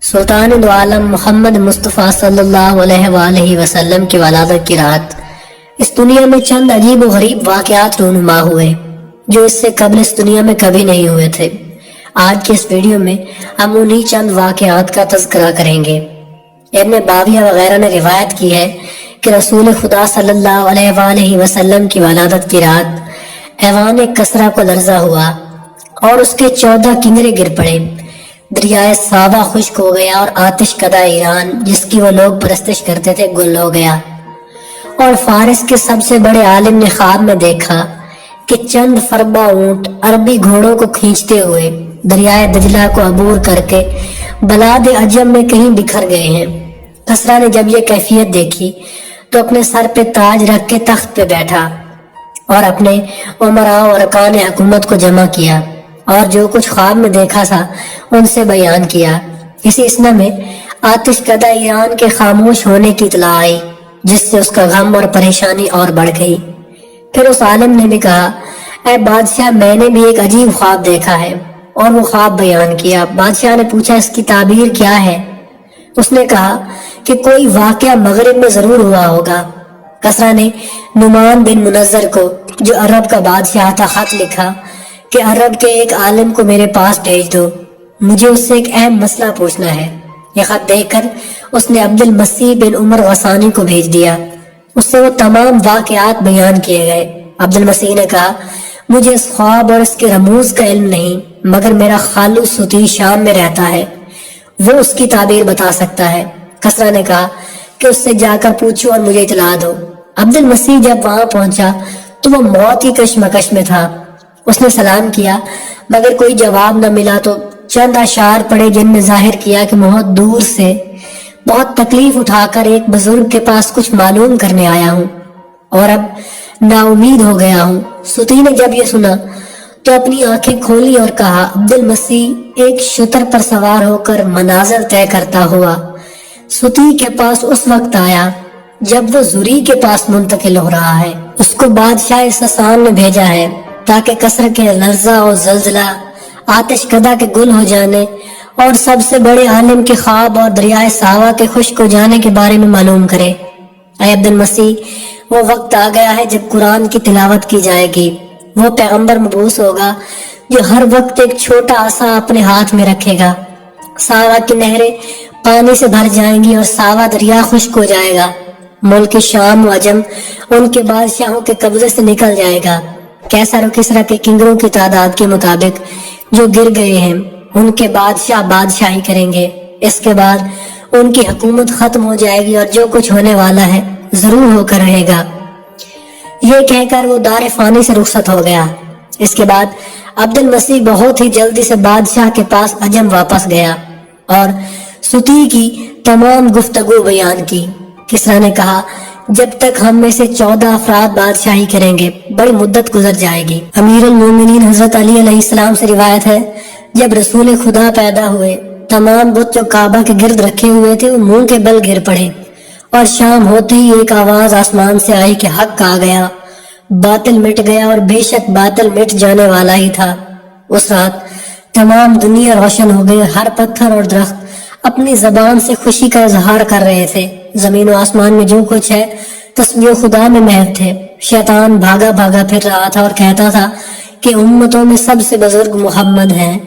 سلطان دو عالم محمد مصطفیٰ صلی اللہ علیہ وآلہ وسلم کی ولادت کی رات اس دنیا میں چند عجیب و غریب واقعات رونما ہوئے جو اس سے قبل اس دنیا میں کبھی نہیں ہوئے تھے۔ آج کے اس ویڈیو میں ہم انہی چند واقعات کا تذکرہ کریں گے۔ ابن باویہ وغیرہ نے روایت کی ہے کہ رسول خدا صلی اللہ علیہ وآلہ وسلم کی ولادت کی رات ایوان کسرا کو لرزہ ہوا اور اس کے 14 کنگرے گر پڑے۔ دریائے ساوا خشک ہو گیا اور آتش کدہ ایران جس کی وہ لوگ پرستش کرتے تھے گل ہو گیا، اور فارس کے سب سے بڑے عالم نے خواب میں دیکھا کہ چند فربا اونٹ عربی گھوڑوں کو کھینچتے ہوئے دریائے دجلہ کو عبور کر کے بلاد عجم میں کہیں بکھر گئے ہیں۔ کسرا نے جب یہ کیفیت دیکھی تو اپنے سر پہ تاج رکھ کے تخت پہ بیٹھا اور اپنے امراء اور ارکان حکومت کو جمع کیا اور جو کچھ خواب میں دیکھا تھا ان سے بیان کیا۔ اسی اثنا میں آتش کدہ ایران کے خاموش ہونے کی اطلاع آئی جس سے اس کا غم اور پریشانی اور بڑھ گئی۔ پھر اس عالم نے بھی کہا، اے بادشاہ، میں نے بھی ایک عجیب خواب دیکھا ہے، اور وہ خواب بیان کیا۔ بادشاہ نے پوچھا، اس کی تعبیر کیا ہے؟ اس نے کہا کہ کوئی واقعہ مغرب میں ضرور ہوا ہوگا۔ کسرا نے نعمان بن منظر کو، جو عرب کا بادشاہ تھا، خط لکھا کہ عرب کے ایک عالم کو میرے پاس بھیج دو، مجھے اس سے ایک اہم مسئلہ پوچھنا ہے۔ یہ خط دیکھ کر اس نے عبد المسیح بن عمر غسانی کو بھیج دیا۔ اس سے وہ تمام واقعات بیان کیے گئے۔ عبد المسیح نے کہا، مجھے اس خواب اور اس کے رموز کا علم نہیں، مگر میرا خالو ستی شام میں رہتا ہے، وہ اس کی تعبیر بتا سکتا ہے۔ کسرا نے کہا کہ اس سے جا کر پوچھو اور مجھے اطلاع دو۔ عبد المسیح جب وہاں پہنچا تو وہ موت کی کشمکش میں تھا۔ اس نے سلام کیا مگر کوئی جواب نہ ملا تو چند اشعار پڑے جن میں ظاہر کیا کہ بہت دور سے بہت تکلیف اٹھا کر ایک بزرگ کے پاس کچھ معلوم کرنے آیا ہوں اور اب نا امید ہو گیا ہوں۔ ستی نے جب یہ سنا تو اپنی آنکھیں کھولی اور کہا، عبد المسیح ایک شتر پر سوار ہو کر منازل طے کرتا ہوا ستی کے پاس اس وقت آیا جب وہ زوری کے پاس منتقل ہو رہا ہے۔ اس کو بادشاہ سسان نے بھیجا ہے تاکہ کسر کے لرزہ اور زلزلہ، آتش کدہ کے گل ہو جانے اور سب سے بڑے عالم کے خواب اور دریائے ساوا کے خشک ہو جانے کے بارے میں معلوم کرے۔ اے عبد المسیح، وہ وقت آ گیا ہے جب قرآن کی تلاوت کی جائے گی۔ وہ پیغمبر مبعوث ہوگا جو ہر وقت ایک چھوٹا عصا اپنے ہاتھ میں رکھے گا۔ ساوا کی نہریں پانی سے بھر جائیں گی اور ساوا دریا خشک ہو جائے گا۔ ملک شام و عجم ان کے بادشاہوں کے قبضے سے نکل جائے گا۔ کیسر و کسرا کے کنگروں کی تعداد کے مطابق جو گر گئے ہیں ان کے بادشاہ بادشاہی کریں گے۔ اس کے بعد ان کی حکومت ختم ہو جائے گی اور جو کچھ ہونے والا ہے ضرور ہو کر رہے گا۔ یہ کہہ کر وہ دار فانی سے رخصت ہو گیا۔ اس کے بعد عبد المسیح بہت ہی جلدی سے بادشاہ کے پاس عجم واپس گیا اور ستی کی تمام گفتگو بیان کی۔ کسرا نے کہا، جب تک ہم میں سے 14 افراد بادشاہی کریں گے بڑی مدت گزر جائے گی۔ امیر المومنین حضرت علی علیہ السلام سے روایت ہے، جب رسول خدا پیدا ہوئے تمام بت جو کعبہ کے گرد رکھے ہوئے تھے وہ منہ کے بل گر پڑے، اور شام ہوتے ہی ایک آواز آسمان سے آئی کہ حق آ گیا، باطل مٹ گیا، اور بے شک باطل مٹ جانے والا ہی تھا۔ اس رات تمام دنیا روشن ہو گئی، ہر پتھر اور درخت اپنی زبان سے خوشی کا اظہار کر رہے تھے۔ زمین و آسمان میں جو کچھ ہے تسبیح خدا میں محو تھے۔ شیطان بھاگا بھاگا پھر رہا تھا اور کہتا تھا کہ امتوں میں سب سے بزرگ محمد ہیں۔